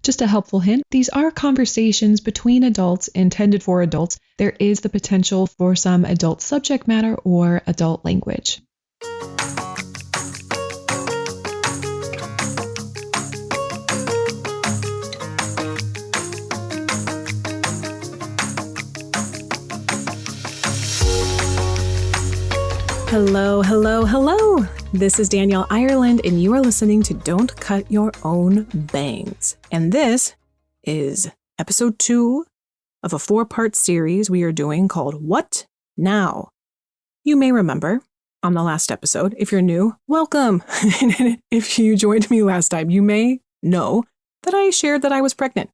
Just a helpful hint, these are conversations between adults intended for adults. There is the potential for some adult subject matter or adult language. Hello, hello, hello. This is Danielle Ireland, and you are listening to Don't Cut Your Own Bangs. And this is episode 2 of a 4-part series we are doing called What Now? You may remember on the last episode, if you're new, welcome. If you joined me last time, you may know that I shared that I was pregnant.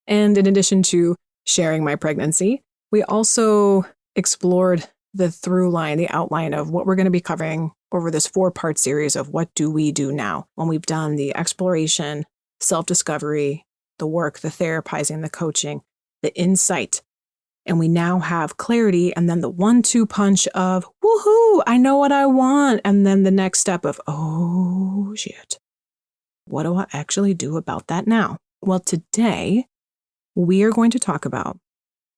And in addition to sharing my pregnancy, we also explored the through line, the outline of what we're going to be covering over this 4-part series of what do we do now when we've done the exploration, self-discovery, the work, the therapizing, the coaching, the insight. And we now have clarity, and then the 1-2 punch of, woohoo, I know what I want. And then the next step of, oh shit, what do I actually do about that now? Well, today we are going to talk about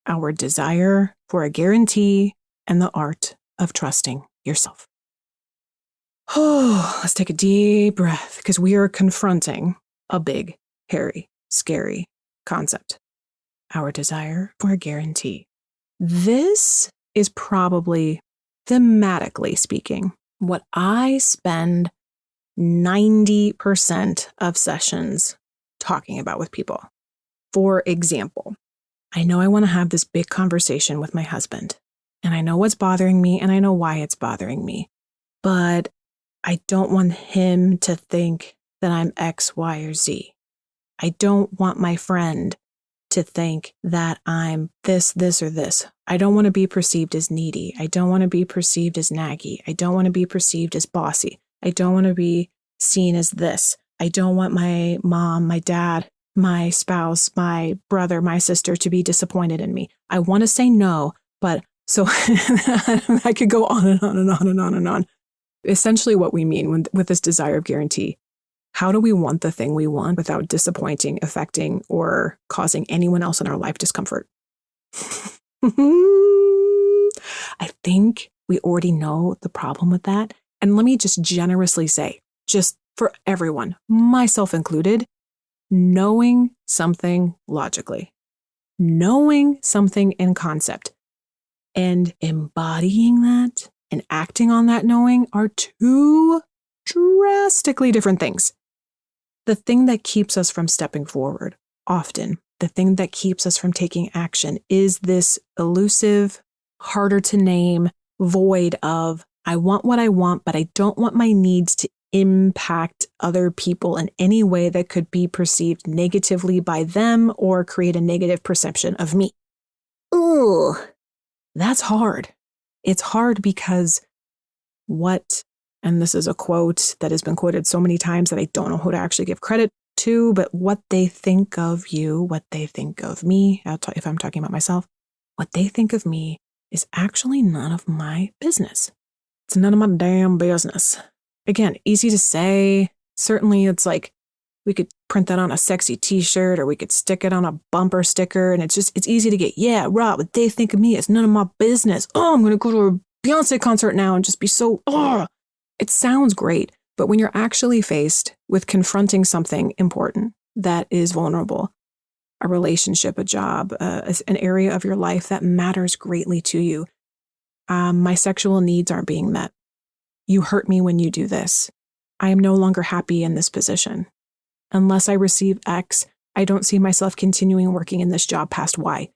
our desire for a guarantee and the art of trusting yourself. Oh, let's take a deep breath because we are confronting a big, hairy, scary concept. Our desire for a guarantee. This is probably, thematically speaking, what I spend 90% of sessions talking about with people. For example, I know I want to have this big conversation with my husband. And I know what's bothering me, and I know why it's bothering me. But I don't want him to think that I'm X, Y, or Z. I don't want my friend to think that I'm this, or this. I don't want to be perceived as needy. I don't want to be perceived as naggy. I don't want to be perceived as bossy. I don't want to be seen as this. I don't want my mom, my dad, my spouse, my brother, my sister to be disappointed in me. I want to say no, but so I could go on and on and on and on and on. Essentially what we mean with this desire of guarantee. How do we want the thing we want without disappointing, affecting, or causing anyone else in our life discomfort? I think we already know the problem with that. And let me just generously say, just for everyone, myself included, knowing something logically, knowing something in concept, and embodying that and acting on that knowing are two drastically different things. The thing that keeps us from stepping forward, often, the thing that keeps us from taking action is this elusive, harder to name void of, I want what I want, but I don't want my needs to impact other people in any way that could be perceived negatively by them or create a negative perception of me. Ooh. That's hard. It's hard because and this is a quote that has been quoted so many times that I don't know who to actually give credit to, but what they think of you, what they think of me, if I'm talking about myself, what they think of me is actually none of my business. It's none of my damn business. Again, easy to say. Certainly it's like, we could print that on a sexy t-shirt or we could stick it on a bumper sticker. And it's easy to get, yeah, right, what they think of me is none of my business. Oh, I'm going to go to a Beyonce concert now and just be so, it sounds great. But when you're actually faced with confronting something important that is vulnerable, a relationship, a job, an area of your life that matters greatly to you, my sexual needs aren't being met. You hurt me when you do this. I am no longer happy in this position. Unless I receive X, I don't see myself continuing working in this job past Y.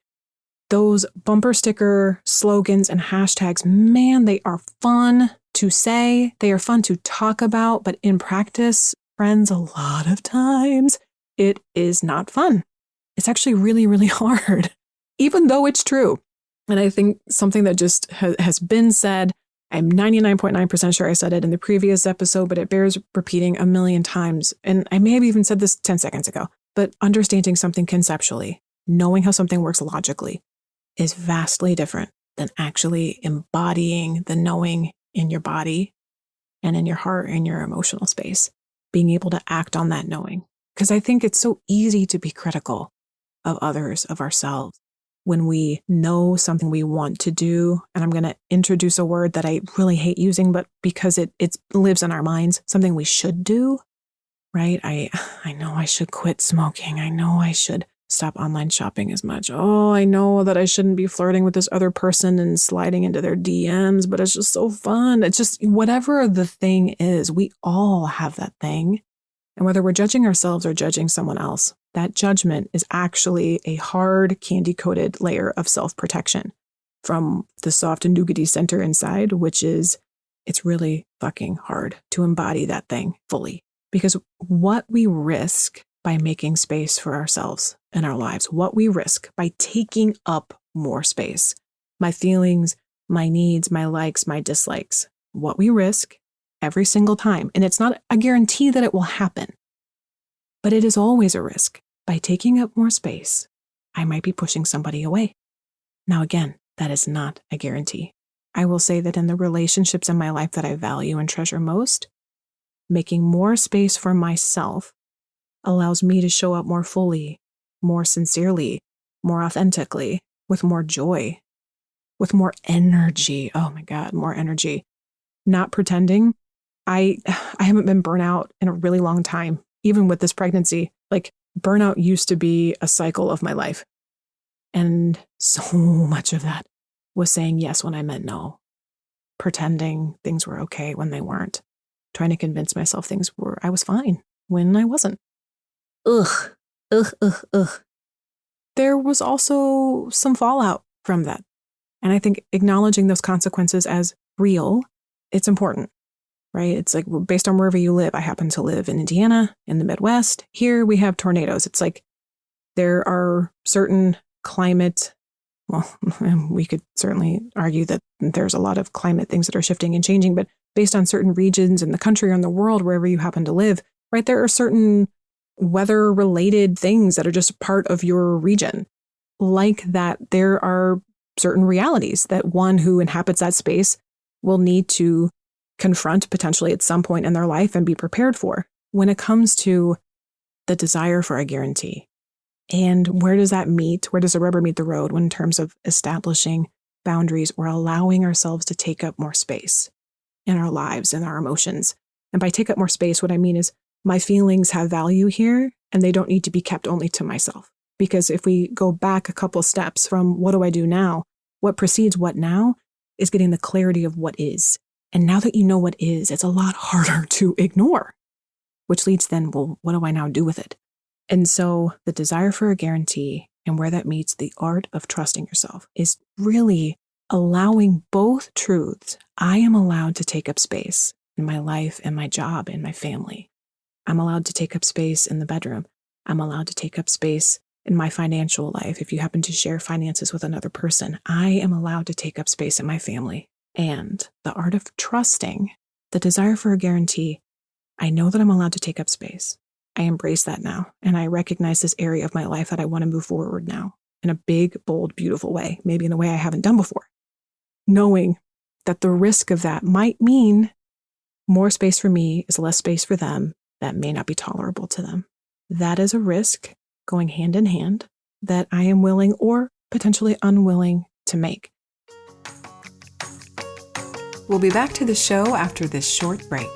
Those bumper sticker slogans and hashtags, man, they are fun to say. They are fun to talk about, but in practice, friends, a lot of times, it is not fun. It's actually really, really hard, even though it's true. And I think something that just has been said, I'm 99.9% sure I said it in the previous episode, but it bears repeating a million times. And I may have even said this 10 seconds ago, but understanding something conceptually, knowing how something works logically, is vastly different than actually embodying the knowing in your body and in your heart and your emotional space, being able to act on that knowing. Because I think it's so easy to be critical of others, of ourselves, when we know something we want to do. And I'm going to introduce a word that I really hate using, but because it lives in our minds, something we should do, right? I know I should quit smoking. I know I should stop online shopping as much. Oh, I know that I shouldn't be flirting with this other person and sliding into their DMs, but it's just so fun. It's just whatever the thing is, we all have that thing. And whether we're judging ourselves or judging someone else, that judgment is actually a hard, candy-coated layer of self-protection from the soft and nougaty center inside, which is, it's really fucking hard to embody that thing fully. Because what we risk by making space for ourselves in our lives, what we risk by taking up more space, my feelings, my needs, my likes, my dislikes, what we risk every single time. And it's not a guarantee that it will happen, but it is always a risk. By taking up more space, I might be pushing somebody away. Now, again, that is not a guarantee. I will say that in the relationships in my life that I value and treasure most, making more space for myself allows me to show up more fully, more sincerely, more authentically, with more joy, with more energy. Oh my God, more energy. Not pretending. I haven't been burnt out in a really long time, even with this pregnancy. Like, burnout used to be a cycle of my life. And so much of that was saying yes when I meant no, pretending things were okay when they weren't, trying to convince myself I was fine when I wasn't. Ugh. There was also some fallout from that. And I think acknowledging those consequences as real, it's important, right? It's like, based on wherever you live. I happen to live in Indiana, in the Midwest. Here we have tornadoes. It's like there are certain climate, well, we could certainly argue that there's a lot of climate things that are shifting and changing, but based on certain regions in the country or in the world, wherever you happen to live, right, there are certain weather-related things that are just part of your region. Like that, there are certain realities that one who inhabits that space will need to confront potentially at some point in their life and be prepared for when it comes to the desire for a guarantee. And where does that meet? Where does the rubber meet the road in terms of establishing boundaries or allowing ourselves to take up more space in our lives and our emotions? And by take up more space, what I mean is my feelings have value here and they don't need to be kept only to myself. Because if we go back a couple steps from what do I do now, what precedes what now is getting the clarity of what is. And now that you know what is, it's a lot harder to ignore, which leads then, well, what do I now do with it? And so the desire for a guarantee and where that meets the art of trusting yourself is really allowing both truths. I am allowed to take up space in my life and my job and my family. I'm allowed to take up space in the bedroom. I'm allowed to take up space in my financial life. If you happen to share finances with another person, I am allowed to take up space in my family. And the art of trusting, the desire for a guarantee, I know that I'm allowed to take up space. I embrace that now. And I recognize this area of my life that I want to move forward now in a big, bold, beautiful way, maybe in a way I haven't done before. Knowing that the risk of that might mean more space for me is less space for them that may not be tolerable to them. That is a risk going hand in hand that I am willing or potentially unwilling to make. We'll be back to the show after this short break.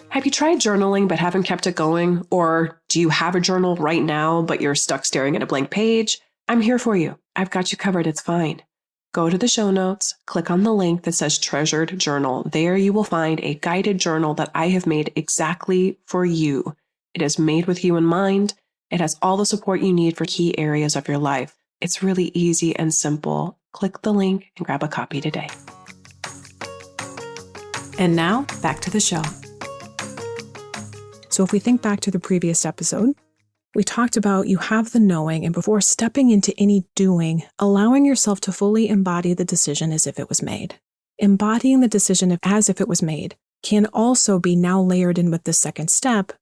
Have you tried journaling but haven't kept it going? Or do you have a journal right now but you're stuck staring at a blank page? I'm here for you. I've got you covered. It's fine. Go to the show notes, click on the link that says Treasured Journal. There you will find a guided journal that I have made exactly for you. It is made with you in mind. It has all the support you need for key areas of your life. It's really easy and simple. Click the link and grab a copy today. And now, back to the show. So if we think back to the previous episode, we talked about you have the knowing, and before stepping into any doing, allowing yourself to fully embody the decision as if it was made. Embodying the decision as if it was made can also be now layered in with the second step,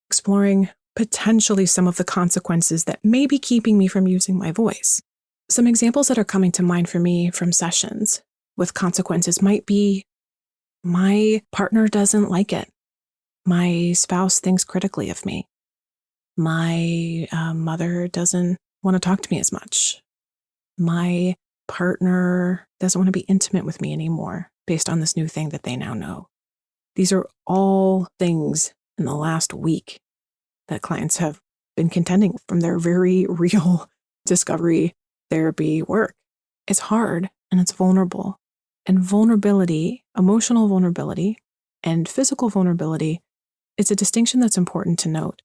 exploring potentially some of the consequences that may be keeping me from using my voice. Some examples that are coming to mind for me from sessions with consequences might be, my partner doesn't like it. My spouse thinks critically of me. My mother doesn't want to talk to me as much. My partner doesn't want to be intimate with me anymore based on this new thing that they now know. These are all things in the last week that clients have been contending from their very real discovery therapy work. It's hard and it's vulnerable. And vulnerability, emotional vulnerability, and physical vulnerability, it's a distinction that's important to note.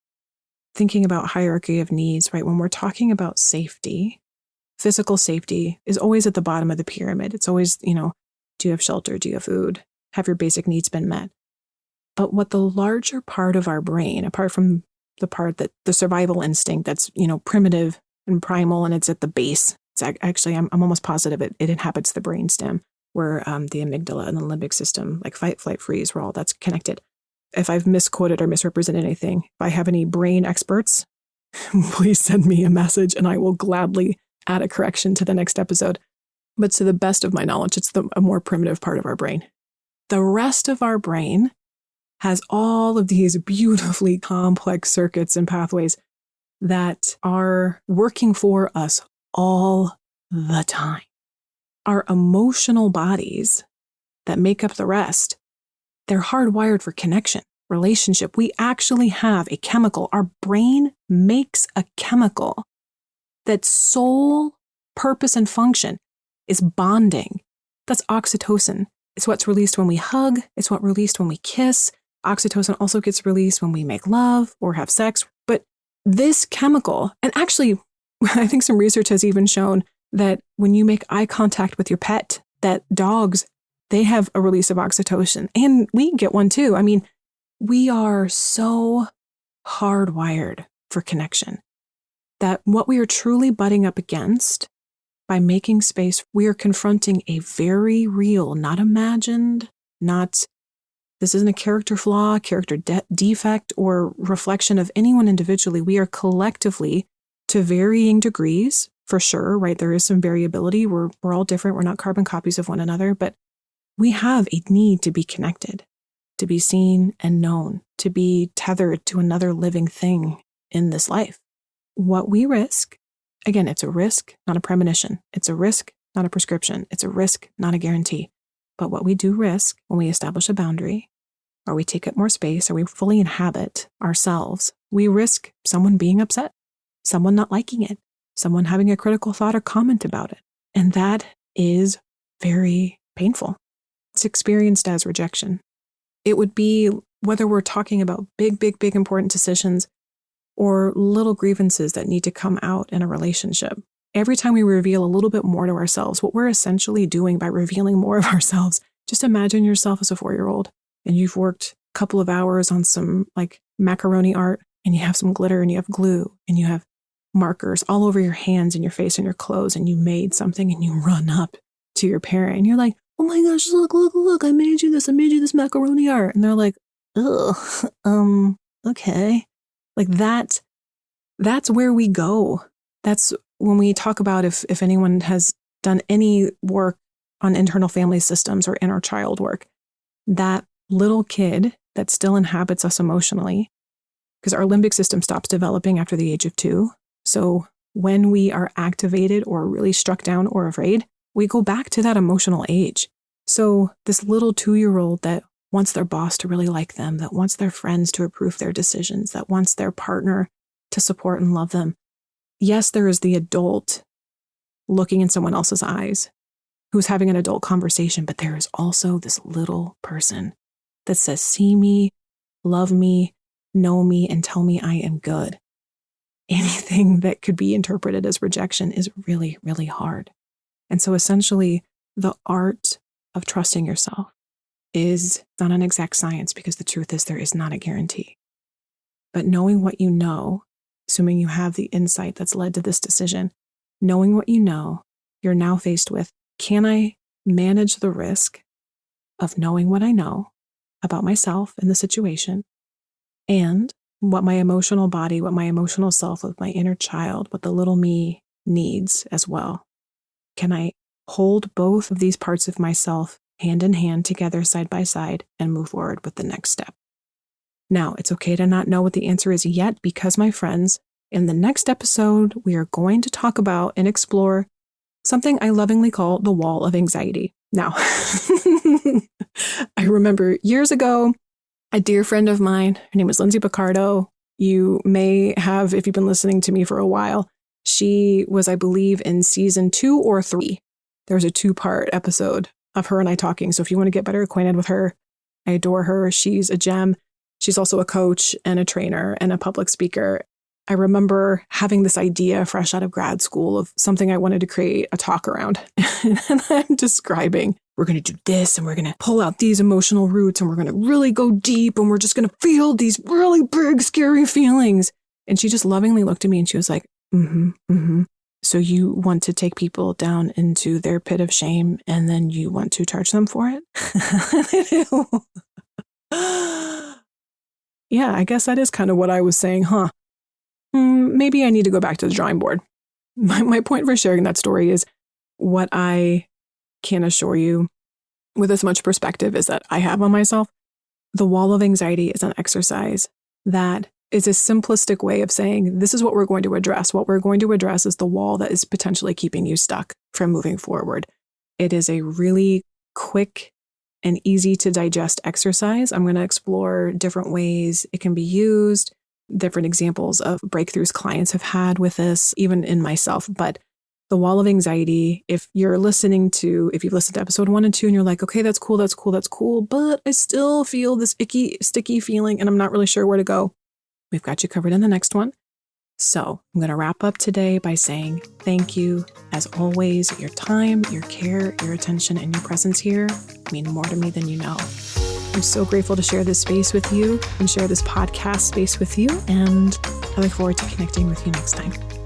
Thinking about hierarchy of needs, right? When we're talking about safety, physical safety is always at the bottom of the pyramid. It's always, do you have shelter? Do you have food? Have your basic needs been met? But what the larger part of our brain, apart from the part that the survival instinct that's, primitive and primal, and it's at the base. It's actually, I'm almost positive it inhabits the brainstem, where the amygdala and the limbic system, like fight, flight, freeze, we're all that's connected. If I've misquoted or misrepresented anything, if I have any brain experts, please send me a message and I will gladly add a correction to the next episode. But to the best of my knowledge, it's a more primitive part of our brain. The rest of our brain has all of these beautifully complex circuits and pathways that are working for us all the time. Our emotional bodies that make up the rest, they're hardwired for connection, relationship. We actually have a chemical. Our brain makes a chemical that's sole purpose and function is bonding. That's oxytocin. It's what's released when we hug. It's what's released when we kiss. Oxytocin also gets released when we make love or have sex. But this chemical, and actually, I think some research has even shown that when you make eye contact with your pet, that dogs, they have a release of oxytocin. And we get one too. I mean, we are so hardwired for connection that what we are truly butting up against by making space, we are confronting a very real, not imagined, this isn't a character flaw, character defect, or reflection of anyone individually. We are collectively, to varying degrees, for sure, right? There is some variability. We're all different. We're not carbon copies of one another, but we have a need to be connected, to be seen and known, to be tethered to another living thing in this life. What we risk, again, it's a risk, not a premonition. It's a risk, not a prescription. It's a risk, not a guarantee. But what we do risk when we establish a boundary, or we take up more space, or we fully inhabit ourselves, we risk someone being upset, someone not liking it, someone having a critical thought or comment about it. And that is very painful. It's experienced as rejection. It would be whether we're talking about big, big, big important decisions or little grievances that need to come out in a relationship. Every time we reveal a little bit more to ourselves, what we're essentially doing by revealing more of ourselves, just imagine yourself as a 4-year-old and you've worked a couple of hours on some like macaroni art and you have some glitter and you have glue and you have markers all over your hands and your face and your clothes and you made something and you run up to your parent and you're like, oh my gosh, look, I made you this macaroni art. And they're like, ugh, okay. Like that's where we go. That's when we talk about if anyone has done any work on internal family systems or inner child work, that little kid that still inhabits us emotionally, because our limbic system stops developing after the age of 2. So when we are activated or really struck down or afraid, we go back to that emotional age. So this little 2-year-old that wants their boss to really like them, that wants their friends to approve their decisions, that wants their partner to support and love them. Yes, there is the adult looking in someone else's eyes who's having an adult conversation, but there is also this little person that says, see me, love me, know me, and tell me I am good. Anything that could be interpreted as rejection is really, really hard. And so essentially, the art of trusting yourself is not an exact science, because the truth is there is not a guarantee. But knowing what you know, assuming you have the insight that's led to this decision, knowing what you know, you're now faced with, can I manage the risk of knowing what I know about myself and the situation, and what my emotional body, what my emotional self, what my inner child, what the little me needs as well? Can I hold both of these parts of myself hand in hand together, side by side, and move forward with the next step? Now, it's okay to not know what the answer is yet because, my friends, in the next episode, we are going to talk about and explore something I lovingly call the wall of anxiety. Now, I remember years ago, a dear friend of mine, her name was Lindsay Picardo. You may have, if you've been listening to me for a while, she was, I believe, in season 2 or 3. There's a 2-part episode of her and I talking. So if you want to get better acquainted with her, I adore her. She's a gem. She's also a coach and a trainer and a public speaker. I remember having this idea fresh out of grad school of something I wanted to create a talk around. And I'm describing, we're going to do this and we're going to pull out these emotional roots and we're going to really go deep and we're just going to feel these really big, scary feelings. And she just lovingly looked at me and she was like, So you want to take people down into their pit of shame and then you want to charge them for it? Yeah, I guess that is kind of what I was saying, huh? Maybe I need to go back to the drawing board. My point for sharing that story is what I can assure you with as much perspective as that I have on myself. The wall of anxiety is an exercise that is a simplistic way of saying, this is what we're going to address. What we're going to address is the wall that is potentially keeping you stuck from moving forward. It is a really quick and easy to digest exercise. I'm going to explore different ways it can be used, different examples of breakthroughs clients have had with this, even in myself. But the wall of anxiety, if you've listened to episode 1 and 2 and you're like, okay, that's cool, but I still feel this icky, sticky feeling and I'm not really sure where to go, we've got you covered in the next one. So I'm going to wrap up today by saying thank you. As always, your time, your care, your attention, and your presence here mean more to me than you know. I'm so grateful to share this space with you and share this podcast space with you. And I look forward to connecting with you next time.